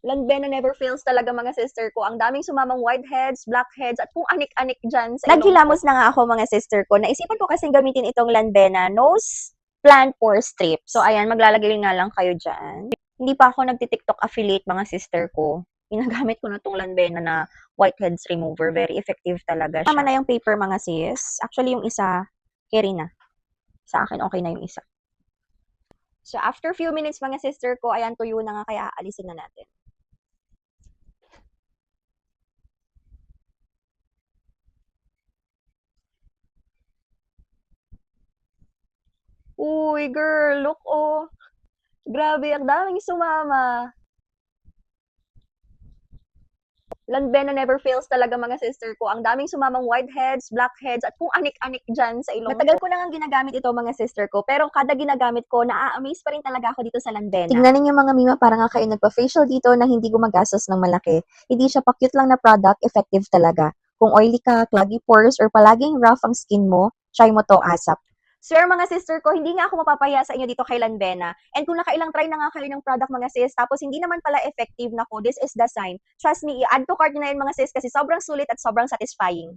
Lanbena never fails talaga mga sister ko. Ang daming sumamang whiteheads, blackheads, at kung anik-anik dyan sa ilong ko. Naghilamos na nga ako mga sister ko. Naisipan ko kasing gamitin itong Lanbena nose plant pore strips. So ayan, maglalagay nga lang kayo dyan. Hindi pa ako nagti-TikTok affiliate mga sister ko. Ginagamit ko na itong Lanbena na whiteheads remover. Very effective talaga siya. Tama na yung paper mga sis. Actually yung isa, carry na. Sa akin okay na yung isa. So after few minutes mga sister ko, ayan tuyo na nga kaya aalisin na natin. Uy, girl, look oh. Grabe, ang daming sumama. Lanbena never fails talaga mga sister ko. Ang daming sumamang whiteheads, blackheads, at kung anik-anik dyan sa ilong Matagal ko. ko nang ginagamit ito mga sister ko, pero kada ginagamit ko, naa-amaze pa rin talaga ako dito sa Lanbena. Tignan ninyo mga mima, para nga kayo nagpa-facial dito na hindi gumagastos ng malaki. Hindi siya pa-cute lang na product, effective talaga. Kung oily ka, cloggy pores, or palaging rough ang skin mo, try mo to ASAP. Sir, mga sister ko, hindi nga ako mapapaya sa inyo dito kay Lanbena. And kung nakailang try na nga kayo ng product mga sis, tapos hindi naman pala effective na ko, this is the sign. Trust me, i-add to cart nyo na yun mga sis kasi sobrang sulit at sobrang satisfying.